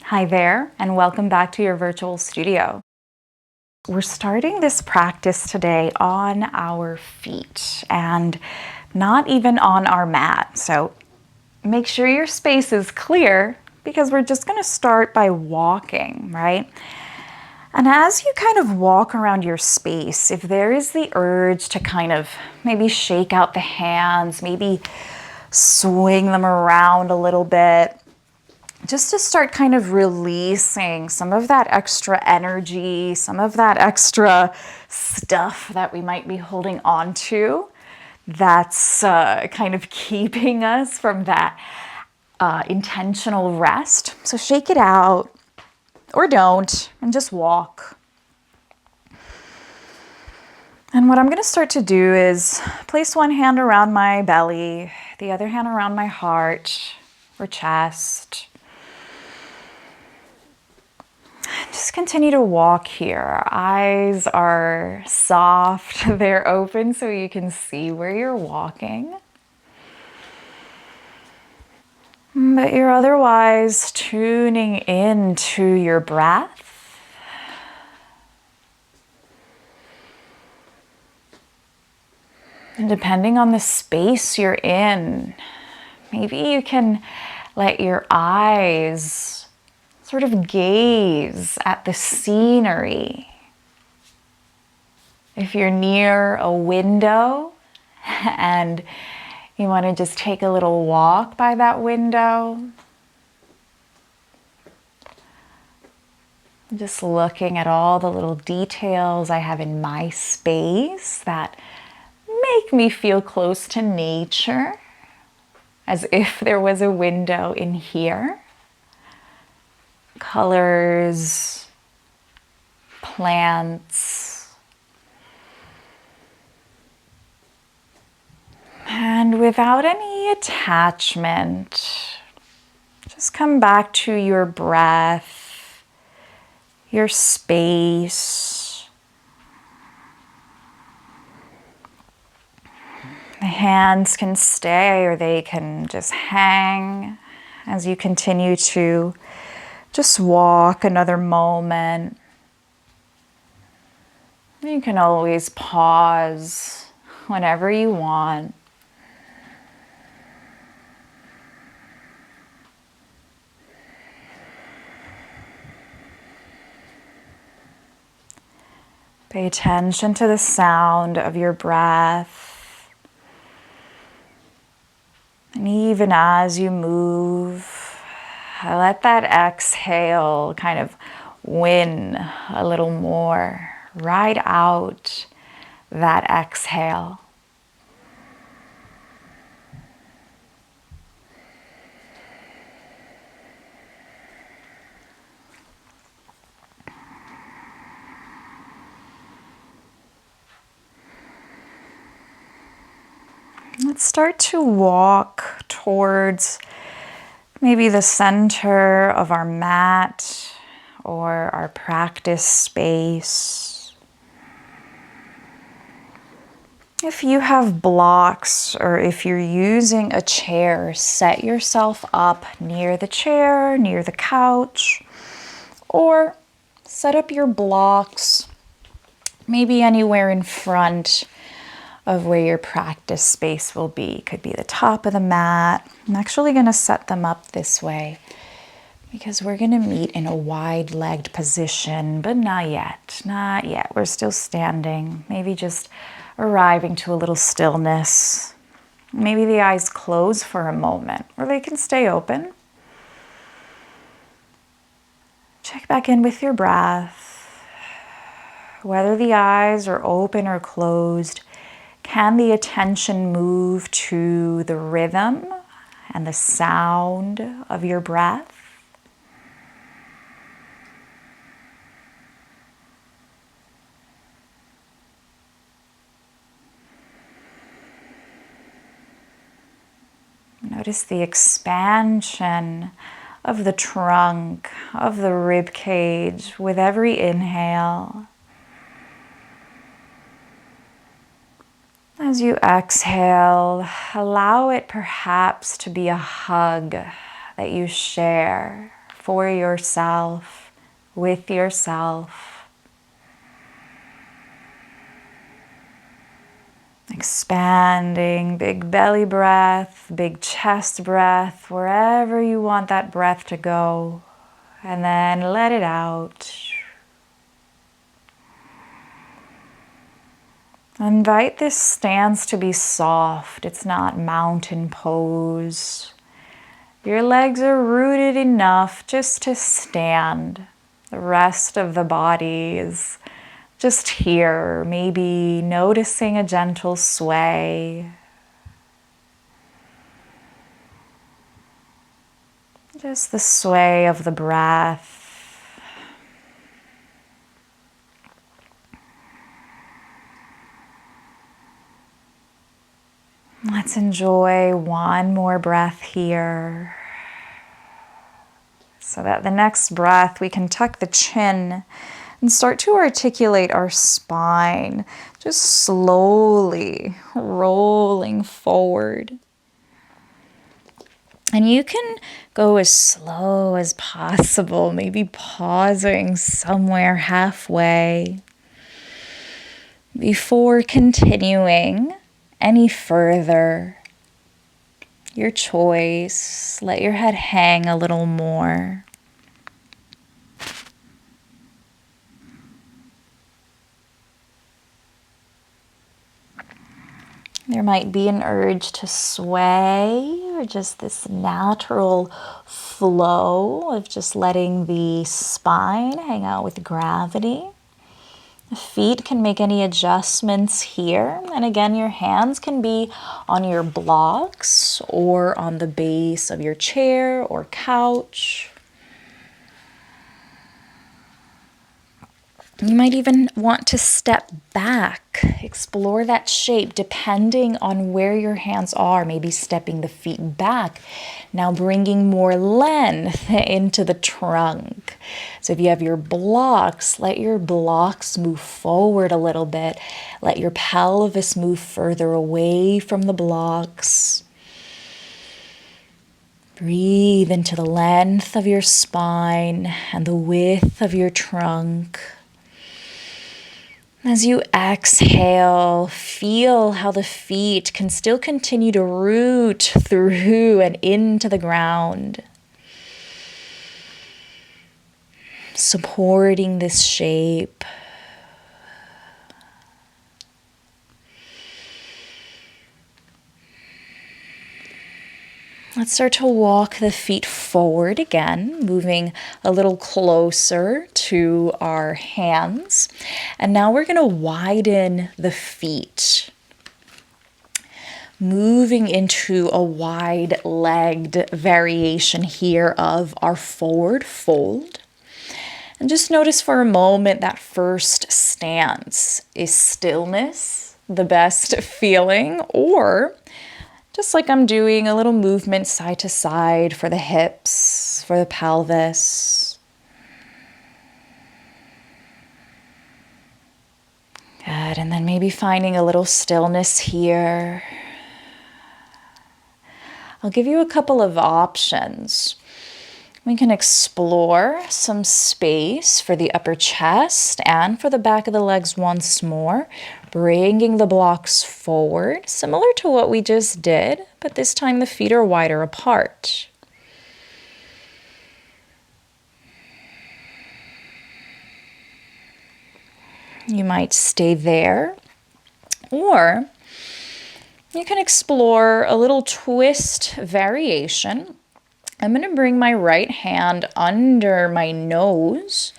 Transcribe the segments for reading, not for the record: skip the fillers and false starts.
Hi there, and welcome back to your virtual studio. We're starting this practice today on our feet and not even on our mat. So make sure your space is clear because we're just going to start by walking, right? And as you kind of walk around your space, if there is the urge to kind of maybe shake out the hands, maybe swing them around a little bit, just to start kind of releasing some of that extra energy, some of that extra stuff that we might be holding on to that's kind of keeping us from that intentional rest. So shake it out or don't and just walk. And what I'm going to start to do is place one hand around my belly, the other hand around my heart or chest. Just continue to walk here. Our eyes are soft, they're open so you can see where you're walking. But you're otherwise tuning into your breath. And depending on the space you're in, maybe you can let your eyes sort of gaze at the scenery. If you're near a window and you want to just take a little walk by that window, just looking at all the little details I have in my space that make me feel close to nature, as if there was a window in here. Colors, plants, and without any attachment, just come back to your breath, your space. The hands can stay or they can just hang as you continue to just walk another moment. You can always pause whenever you want. Pay attention to the sound of your breath. And even as you move, let that exhale kind of win a little more. Ride out that exhale. Let's start to walk towards maybe the center of our mat or our practice space. If you have blocks or if you're using a chair, set yourself up near the chair, near the couch, or set up your blocks maybe anywhere in front of where your practice space will be. Could be the top of the mat. I'm actually going to set them up this way because we're going to meet in a wide-legged position, but not yet. Not yet. We're still standing. Maybe just arriving to a little stillness. Maybe the eyes close for a moment, or they can stay open. Check back in with your breath. Whether the eyes are open or closed, can the attention move to the rhythm and the sound of your breath? Notice the expansion of the trunk, of the rib cage with every inhale. As you exhale, allow it perhaps to be a hug that you share for yourself, with yourself. Expanding, big belly breath, big chest breath, wherever you want that breath to go. And then let it out. Invite this stance to be soft. It's not mountain pose. Your legs are rooted enough just to stand. The rest of the body is just here, maybe noticing a gentle sway. Just the sway of the breath. Let's enjoy one more breath here. So that the next breath we can tuck the chin and start to articulate our spine, just slowly rolling forward. And you can go as slow as possible, maybe pausing somewhere halfway before continuing any further. Your choice. Let your head hang a little more. There might be an urge to sway, or just this natural flow of just letting the spine hang out with gravity. The feet can make any adjustments here. And again, your hands can be on your blocks or on the base of your chair or couch. You might even want to step back, explore that shape depending on where your hands are, maybe stepping the feet back. Now bringing more length into the trunk. So if you have your blocks, let your blocks move forward a little bit. Let your pelvis move further away from the blocks. Breathe into the length of your spine and the width of your trunk. As you exhale, feel how the feet can still continue to root through and into the ground, supporting this shape. Let's start to walk the feet forward again, moving a little closer to our hands. And now we're going to widen the feet, moving into a wide-legged variation here of our forward fold. And just notice for a moment that first stance. Is stillness the best feeling, or just like I'm doing, a little movement side to side for the hips, for the pelvis. Good, and then maybe finding a little stillness here. I'll give you a couple of options. We can explore some space for the upper chest and for the back of the legs once more, bringing the blocks forward, similar to what we just did, but this time the feet are wider apart. You might stay there, or you can explore a little twist variation. I'm going to bring my right hand under my nose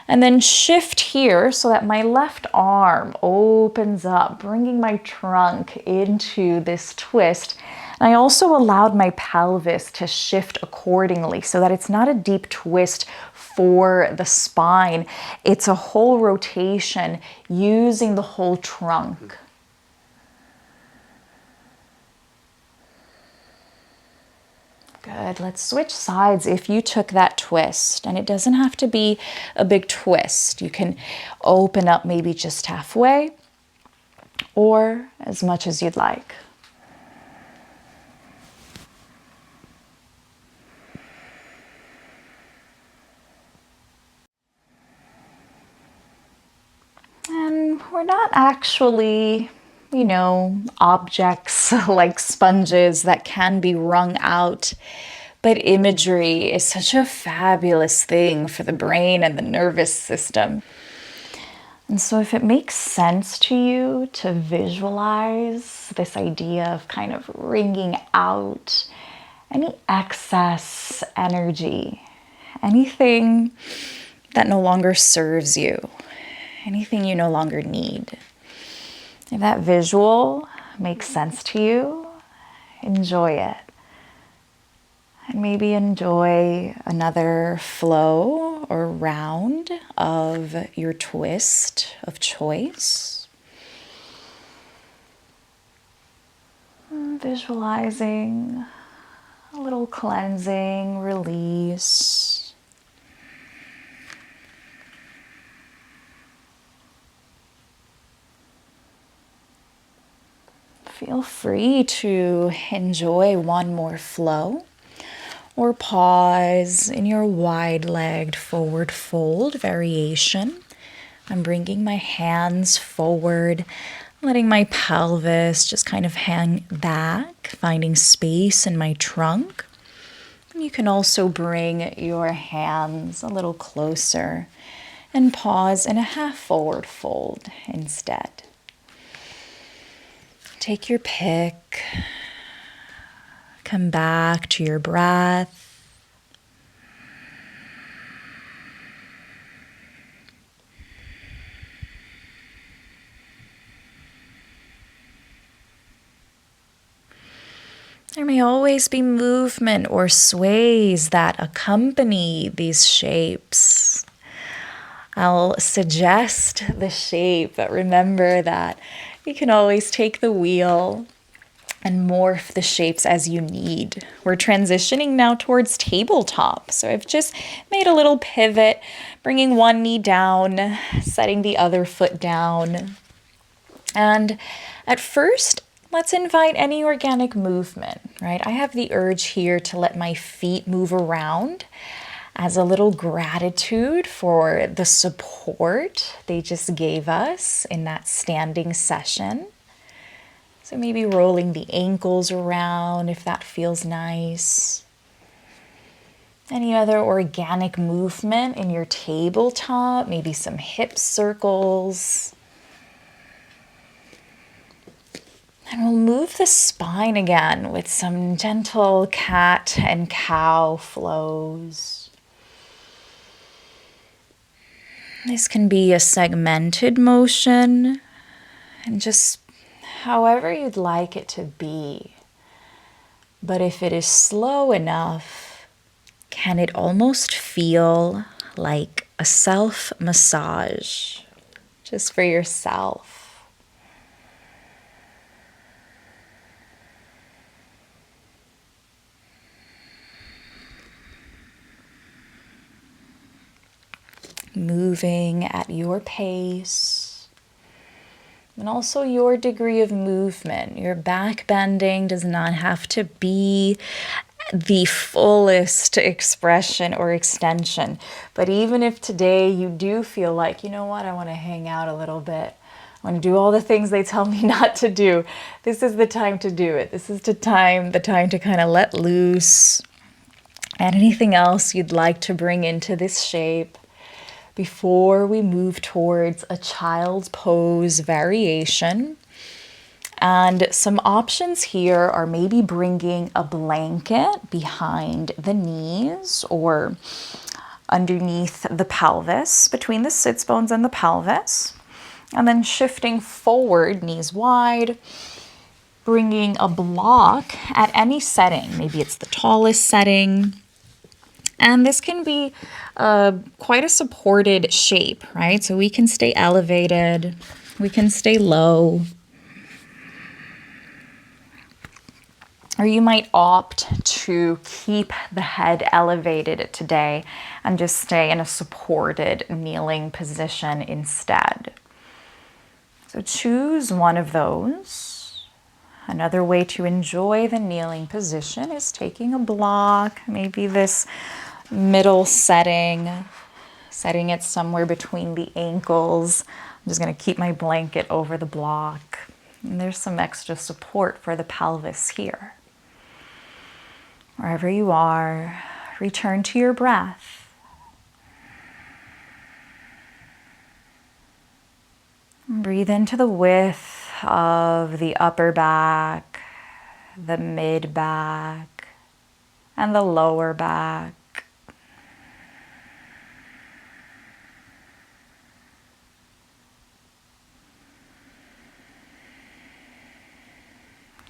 and then shift here so that my left arm opens up, bringing my trunk into this twist. And I also allowed my pelvis to shift accordingly so that it's not a deep twist for the spine. It's a whole rotation using the whole trunk. Good. Let's switch sides if you took that twist. And it doesn't have to be a big twist. You can open up maybe just halfway or as much as you'd like. actually, objects like sponges that can be wrung out. But imagery is such a fabulous thing for the brain and the nervous system. And so if it makes sense to you to visualize this idea of kind of wringing out any excess energy, anything that no longer serves you, anything you no longer need. If that visual makes sense to you, enjoy it. And maybe enjoy another flow or round of your twist of choice. Visualizing a little cleansing, release. Feel free to enjoy one more flow. Or pause in your wide-legged forward fold variation. I'm bringing my hands forward, letting my pelvis just kind of hang back, finding space in my trunk. You can also bring your hands a little closer and pause in a half forward fold instead. Take your pick. Come back to your breath. There may always be movement or sways that accompany these shapes. I'll suggest the shape, but remember that you can always take the wheel and morph the shapes as you need. We're transitioning now towards tabletop. So I've just made a little pivot, bringing one knee down, setting the other foot down. And at first, let's invite any organic movement, right? I have the urge here to let my feet move around as a little gratitude for the support they just gave us in that standing session. So maybe rolling the ankles around if that feels nice. Any other organic movement in your tabletop, maybe some hip circles. And we'll move the spine again with some gentle cat and cow flows. This can be a segmented motion and just however you'd like it to be. But if it is slow enough, can it almost feel like a self-massage just for yourself? Moving at your pace. And also your degree of movement. Your back bending does not have to be the fullest expression or extension. But even if today you do feel like, you know what, I want to hang out a little bit. I want to do all the things they tell me not to do. This is the time to do it. This is the time to kind of let loose. And anything else you'd like to bring into this shape before we move towards a child's pose variation. And some options here are maybe bringing a blanket behind the knees or underneath the pelvis, between the sits bones and the pelvis. And then shifting forward, knees wide, bringing a block at any setting. Maybe it's the tallest setting. And this can be quite a supported shape, right? So we can stay elevated, we can stay low. Or you might opt to keep the head elevated today and just stay in a supported kneeling position instead. So choose one of those. Another way to enjoy the kneeling position is taking a block, maybe this middle setting it somewhere between the ankles, I'm just going to keep my blanket over the block. And there's some extra support for the pelvis here. Wherever you are, return to your breath. Breathe into the width of the upper back, the mid back, and the lower back.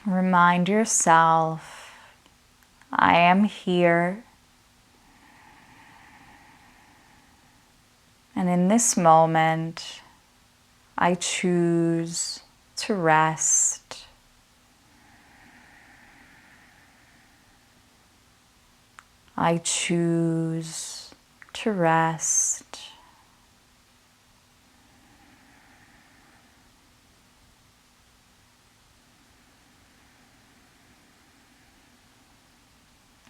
Remind yourself, I am here. And in this moment, I choose to rest. I choose to rest.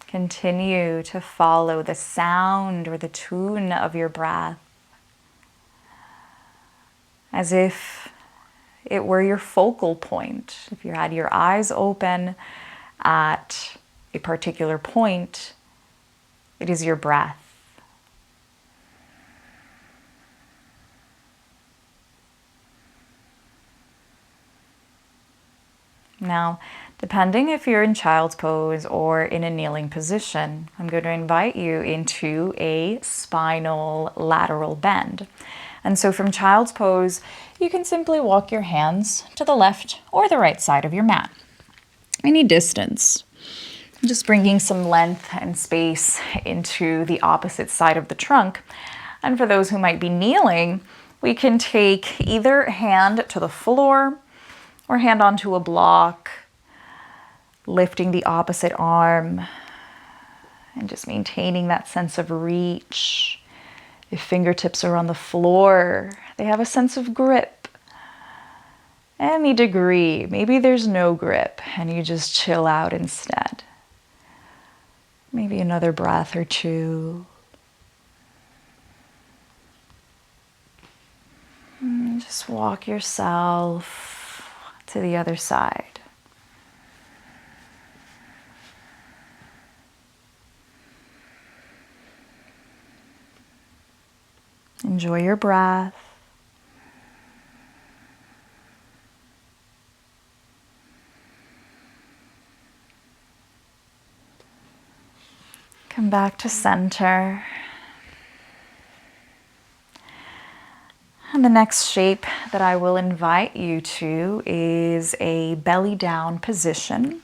Continue to follow the sound or the tune of your breath as if it were your focal point. If you had your eyes open at a particular point, it is your breath. Now, depending if you're in child's pose or in a kneeling position, I'm going to invite you into a spinal lateral bend. And so from child's pose, you can simply walk your hands to the left or the right side of your mat, any distance. Just bringing some length and space into the opposite side of the trunk. And for those who might be kneeling, we can take either hand to the floor or hand onto a block, lifting the opposite arm and just maintaining that sense of reach. If fingertips are on the floor, they have a sense of grip. Any degree, maybe there's no grip and you just chill out instead. Maybe another breath or two. And just walk yourself to the other side. Enjoy your breath. Come back to center. And the next shape that I will invite you to is a belly down position.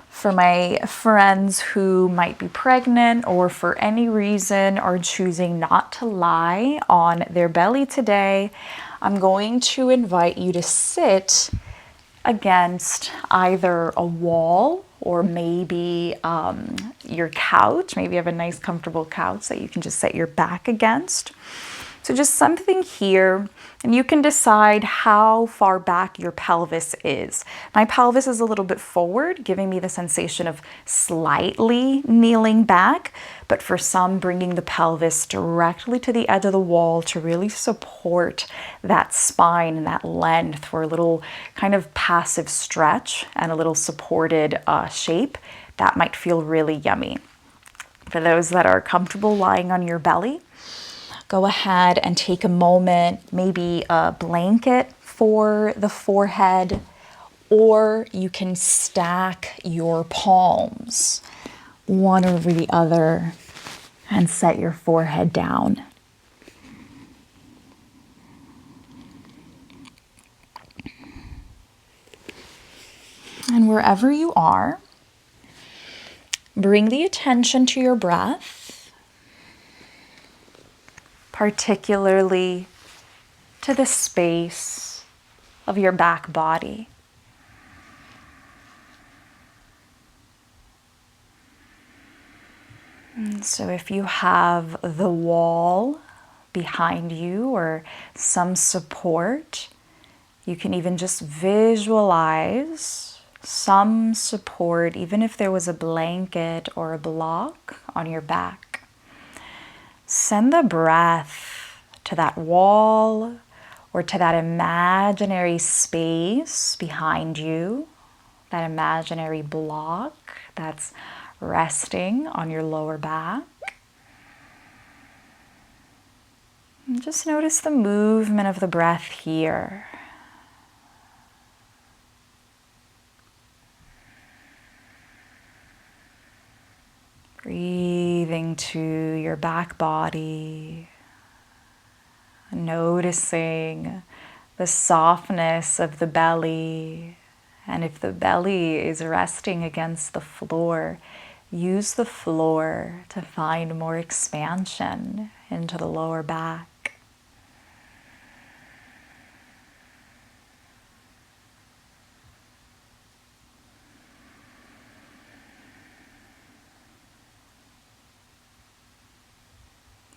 For my friends who might be pregnant or for any reason are choosing not to lie on their belly today, I'm going to invite you to sit against either a wall or maybe your couch. Maybe you have a nice comfortable couch that you can just set your back against. So just something here, and you can decide how far back your pelvis is. My pelvis is a little bit forward, giving me the sensation of slightly kneeling back, but for some, bringing the pelvis directly to the edge of the wall to really support that spine and that length for a little kind of passive stretch and a little supported shape. That might feel really yummy. For those that are comfortable lying on your belly, go ahead and take a moment, maybe a blanket for the forehead, or you can stack your palms one over the other and set your forehead down. And wherever you are, bring the attention to your breath, particularly to the space of your back body. And so if you have the wall behind you or some support, you can even just visualize some support, even if there was a blanket or a block on your back. Send the breath to that wall or to that imaginary space behind you, that imaginary block that's resting on your lower back. And just notice the movement of the breath here. Breathing to your back body, noticing the softness of the belly. And if the belly is resting against the floor, use the floor to find more expansion into the lower back.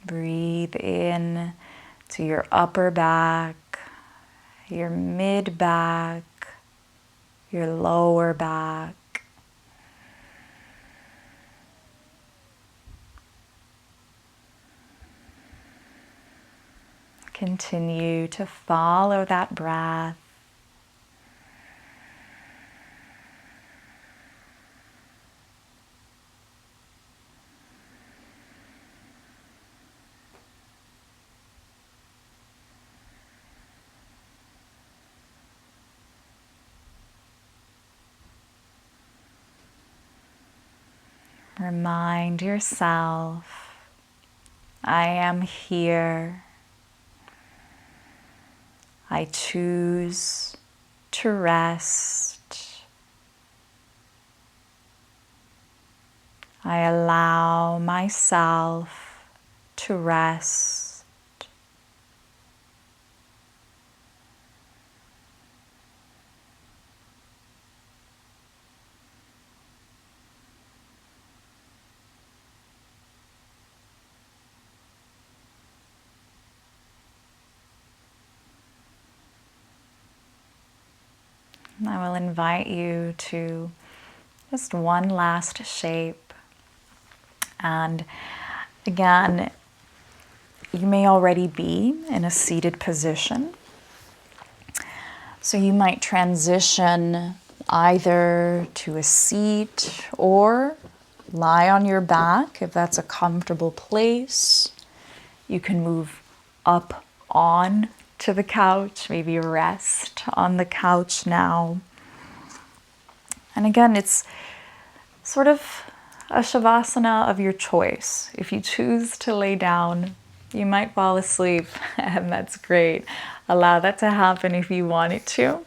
Breathe in to your upper back, your mid back, your lower back. Continue to follow that breath. Remind yourself, I am here. I choose to rest. I allow myself to rest. I will invite you to just one last shape. And again, you may already be in a seated position. So you might transition either to a seat or lie on your back if that's a comfortable place. You can move up on to the couch, maybe rest on the couch now. And again, it's sort of a shavasana of your choice. If you choose to lay down, you might fall asleep, and that's great. Allow that to happen if you want it to.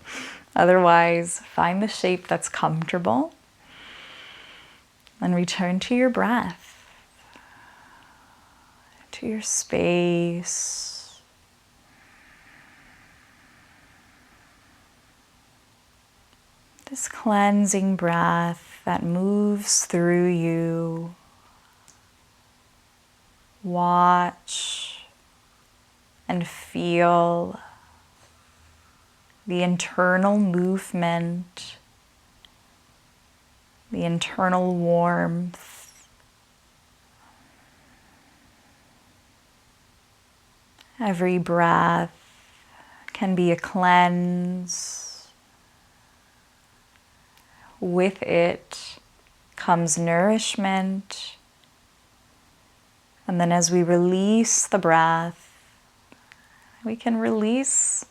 Otherwise, find the shape that's comfortable and return to your breath, to your space. This cleansing breath that moves through you. Watch and feel the internal movement, the internal warmth. Every breath can be a cleanse. With it comes nourishment. And then as we release the breath, we can release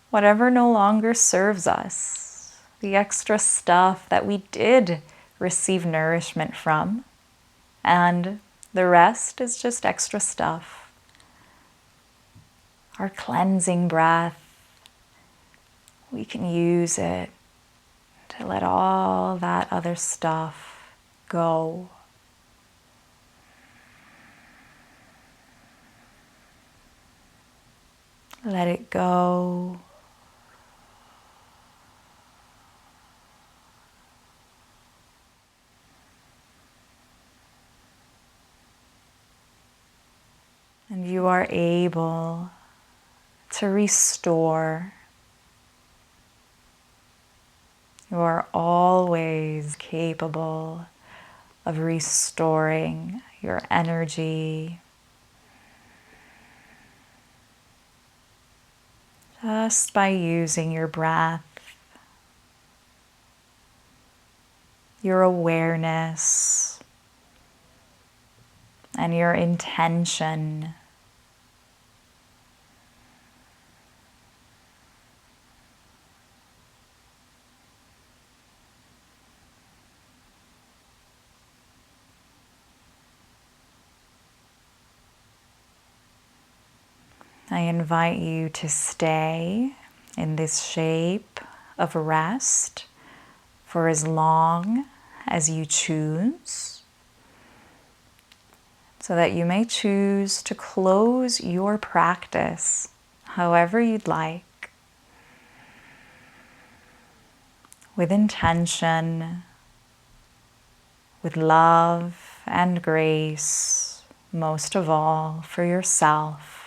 whatever no longer serves us, the extra stuff that we did receive nourishment from, and the rest is just extra stuff. Our cleansing breath, we can use it to let all that other stuff go. Let it go. And you are able to restore. You are always capable of restoring your energy. just by using your breath, your awareness, and your intention. I invite you to stay in this shape of rest for as long as you choose, so that you may choose to close your practice however you'd like, with intention, with love and grace, most of all for yourself.